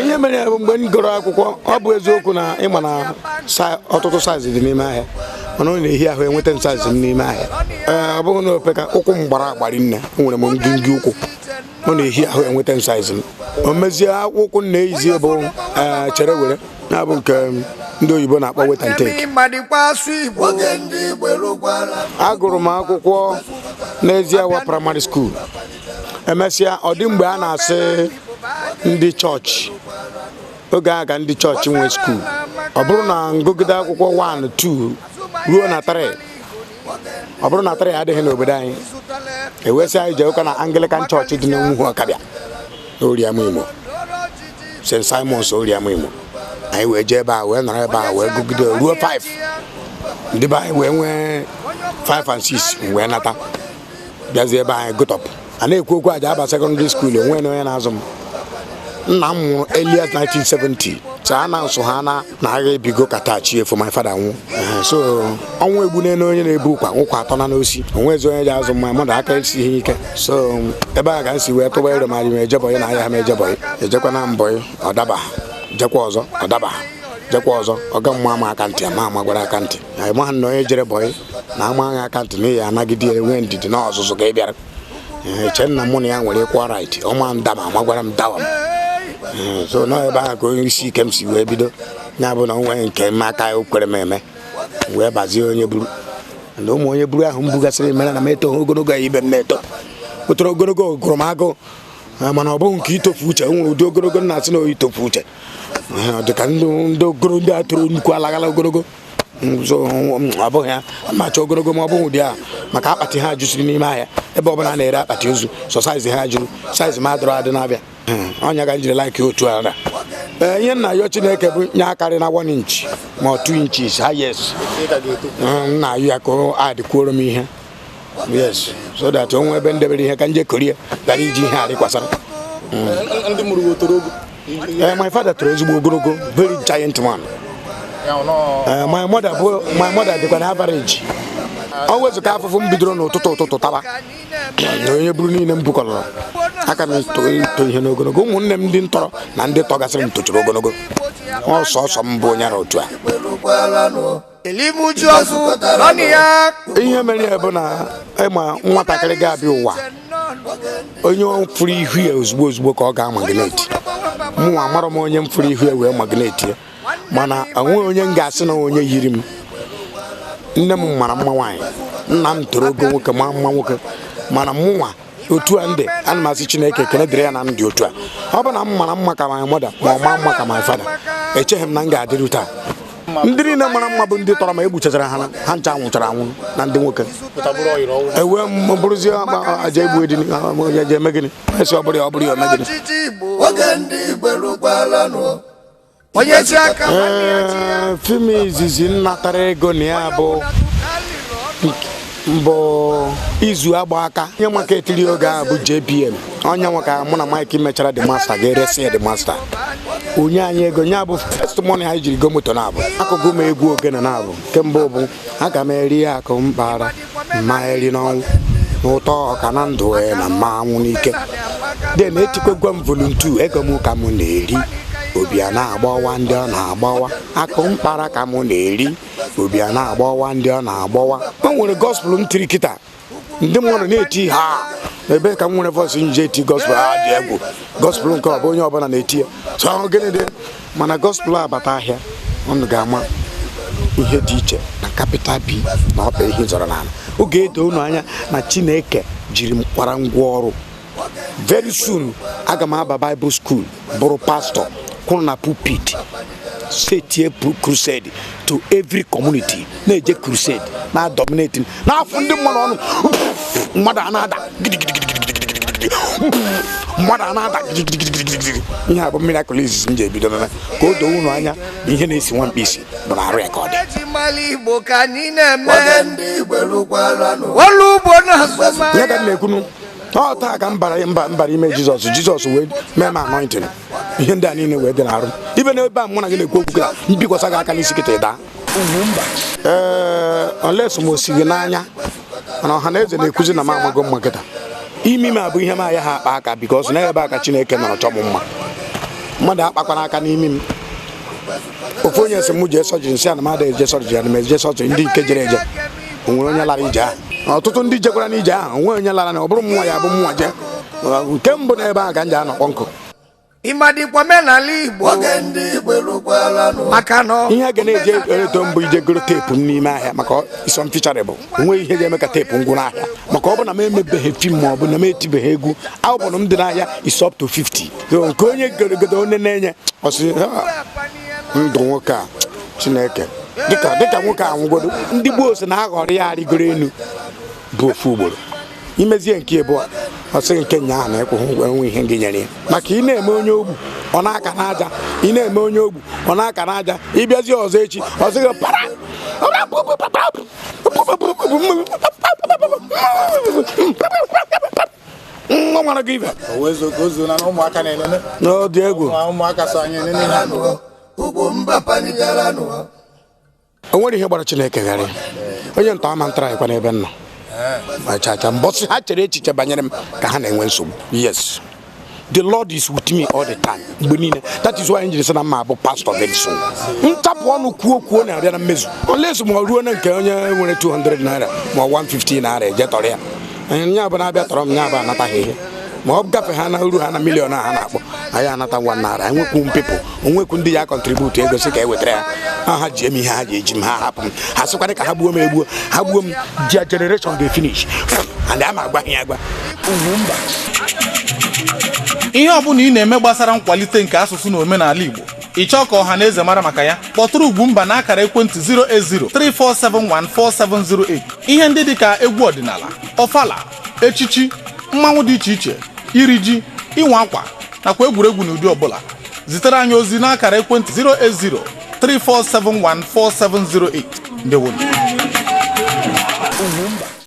ihe mere mgbe m gụrụ akwụkwọ ọ bụ eziokwu na ịma na ọtụtụ size dị n'ime ahịa mana ọ na-ehi ahụ enweta size n'ime ahịa ọ bụghị na opeka ụkwụ m gbara agbari nne nwere m ngịngị ụkwụ ọ na-ehi ahụ enweta size m o mezie ụkwụ na-eyizi bụ chere were na-abụ nke ndị oyibo na-akpọ wet and take. Agụrụ m akwụkwọ n'Eziawa primary school. Emesịa ọ dị mgbe a na-asị ndị chọọchị oge a ga ndị chọọchị nwe skuul ọ bụrụ na ngụgide akwụkwọ 1 2 ruo na 3 ọ bụrụ na 3 adịghị n'obodo anyị ewesị anyị jee ụka na Anglican chọọchị dị n'Enugwu Ọkabịa n'Oriama Imo St. Simon's Oriama Imo anyị wee jee ebe a wee nọrọ ebe a wee gụgide ruo 5 ndị be anyị wee nwee 5 and 6 wee nata bịazie ebe anyị gụtọpụ a na-ekwu okwu aja aba secondary school onwe na onye na-azụ m nna m nwụrụ earliest 1970 so a na-asụ ha na agha ebigo katachi efu my father nwụ so ọnwụ egbu n'elu onye na-ebu ụkwa 3 na n'osi onwezi onye ji azụ mma mmadụ aka esighị ike so ebe a ka m si wee tụba ire ma m ejebọghị na ahịa ha m ejebọghị ejekwa na mbọghị ọ daba jekwa ọzọ ọ daba jekwa ọzọ ọga mma ama aka ntị ama gwara aka ntị anyị ma na onye jere bọghị na ama agha aka ntị na ya anagide enwe ndidi na ọzụzụ ga ịbịara Chenna mụ na ya nwere ịkwa right ọma ndama magwara m dawa m so na ebe ahụ ka onye isi ike m si wee bido ya bụ na onwe nke m aka okwere m eme wee bazie onye buru na ụmụ onye buru ahụ m bugasịrị mere na m eto ogologo ibe m na-eto otoro ogologo gụrụ m agụ mana ọ bụghị nke itofu uche nwere ụdị ogologo na-asị na itofu uche dị ka ndị ogoro ndị a toro nnukwu alagala ogologo so ọ bụghị ya macha ogologo ma ọ bụghị ụdị a maka akpati ha jụsiri n'ime ahịa ebe ọbụla na-ere akpati ozu so saizi ha jụrụ saizi ma adọrọ adị na-abịa ọnya ga njiri like otu ala ihe nna ya Chineke bụ nye akarị na 1 inch ma 2 inches highest nna ya ka adịkwuoro m ihe yes so that onwe ebe ndebere ihe ka nje korie gara iji ihe adịkwasara my father toro ezigbo ogologo very giant man. My mother dịkwa na average always ka afụfụ m bidoro n'ụtụtụ taba na onye buru niile m bukọrọ aka m to ihe n'ogologo ụmụnne m ndị ntọrọ na ndị tọgasịrị m tochiri ogologo ọsọ m bụ onye ara otu a ihe mere ya bụ na ịma nwatakịrị ga-abịa ụwa onye furu ihu ya ozugbo ka ọ ga-amagneti mụnwa amarọ m onye m furu ihu ya wee magneti ya mana onwe onye m ga-asị na onye yiri m nne m mara mma nwaanyị nna m toro ogo nwoke ma mma nwoke mana mụnwa otu a ndị ana m asị Chineke ekele dịrị ya na ndị otu a ọ bụ na m mara mma ka my mother ma ọ ma mma ka my father echeghị m na m ga-adịrị taa ndị niile mara mma bụ ndị tọrọ ma egbuchachara ha ncha nwụchara anwụ na ndị nwoke ewe m bụrụzie aja egbu edini onye je eme gịnị esi ọ bụrụ ya ome gịnị fim izizi nnatara ego na ya bụ izu agba aka nye maka etiri oge a bụ JPM onye nwaka mụ na Mike mechara the master ga-eresi ya the master onye anyị ego nya bụ first money anyị jiri go moto na-abụ akụkụ m egwu ogene na-abụ kemgbe bụ aga m eri akụ mpaghara ma eri n'ọnwụ n'ụtọ ọka na ndụ na mmanwụ n'ike de na-etikwegwa m volunteer ego m ka m na-eri obi a na-agbawa ndị ọ na-agbawa akụ mkpara ka m na-eri obi a na-agbawa ndị ọ na-agbawa o nwere gospel m tiri kịta ndị mmadụ na-eti ha ebe ka m nwere voice nje eti gospel dị egwu gospel nke ọ bụ onye ọbụla na-eti ya so gịnị dị mana gospel abata ahịa ọnụ ga-ama ihe dị iche na capital B na ọkpa ihe zọrọ n'ala oge edo unu anya na Chineke jiri m kwara ngwa ọrụ very soon aga m aba Bible school bụrụ pastor kwụrụ na pulpit setie crusade to every community na-eje crusade na dominating n'afọ ndị mmadụ ọnụ mmadụ a na-ada mmadụ a na-ada ihe a bụ miracle izizi m ji ebido na ka o doo unu anya na ihe na-esi nwa mkpisi bụ na arụ ya ka ọ dị ihe ka m na-ekwunu ọ taa ka m bara ime Jizọs wee mee m anointing ihe ndị a niile wee dị n'arụ ibe na ebe a mụ na gị na-ekwu okwu ka mbikwasa gị aka n'isi kịta ịda unless m osi gị n'anya mana ọha na eze na-ekwuzi na m amago mma kịta imi m abụ ihe m aya ha akpa aka because na ebe aka Chineke nọrọ chọ m mma mmadụ akpakwana aka n'imi m ofu onye sị m jee sọjiri nsị ana mmadụ eje sọjiri ana m eje sọjiri ndị nke jere eje onwere onye lara ije ahụ ọtụtụ ndị jekwara n'ije ahụ onwe onye lara na ọ bụrụ mmụọ ya bụ mmụọ je nke mbụ na ebe ahụ ka m ji anọkpọ nkụ Imadikwa menala Igbo maka no ihe ga na-eje ereto mbụ ije goro teepu n'ime ahịa maka is unfeasible onwe ihe ga-eme ka teepu ngwụ n'ahịa maka ọ bụ na m emebeghị fim ma ọ bụ na m etibeghị egwu album m dị n'ahịa is up to 50 nke onye goregodo onye na-enye ọsị ndụ nwoke a Chineke dịka nwoke a nwụgodo ndị gboo si na aghọrọ ya arịgoro enu bụ ofu ugboro imezie nke ịbụọ ọsị nke nya na ekwu enwe ihe gị nyere ya maka ị na-eme onye ogbu ọ na-aka n'aja ị na-eme onye ogbu ọ na-aka n'aja ịbịazie ọzọ echi ọsị gị para nwa nwara gị ibe Uwaezuoke ozu na ụmụaka na-enene n'ọdị egwu ụmụaka so anyị enene ha o nwere ihe gbara Chineke ghara onye ntọ ama ntara ịkwa n'ebe m nọ achacha mbọsị ha chere echiche banyere m ka ha na-enwe nsogbu yes the Lord is with me all the time mgbe niile that is why njiri sị na mma abụ pastor very soon ntapụ ọnụ kwuo na-abịa na mmezu unless ma ruo na nke onye nwere 200 naira ma 150 naira eje tọrọ ya nya bụ na-abịa tọrọ m nya bụ anataghị ihe ma ọ gafe ha na uru ha na milion ha na-akpọ anyị anata 1 naira enwekwu mpịpụ onwekwu ndị ya kọntributu ego si ka e wetara ya ha ji eme ihe ha ji eji m ha hapụ m ha sịkwana ka ha gbuo m egbuo ha gbuo m dia generation dey finish and ama agba ihe agba UGWUMBA ihe ọbụla ị na-eme gbasara nkwalite nke asụsụ na omenala Igbo ịchọ ka ọha na eze mara maka ya kpọtụrụ UGWUMBA na akara ekwentị 08034714708 ihe ndị dịka egwu ọdịnala ọfala echichi mmanwụ dị iche iche iri ji ịnwa akwa nakwa egwuregwu n'ụdị ọbụla zitere anyị ozi n'akara ekwentị 08034714708 ndewo.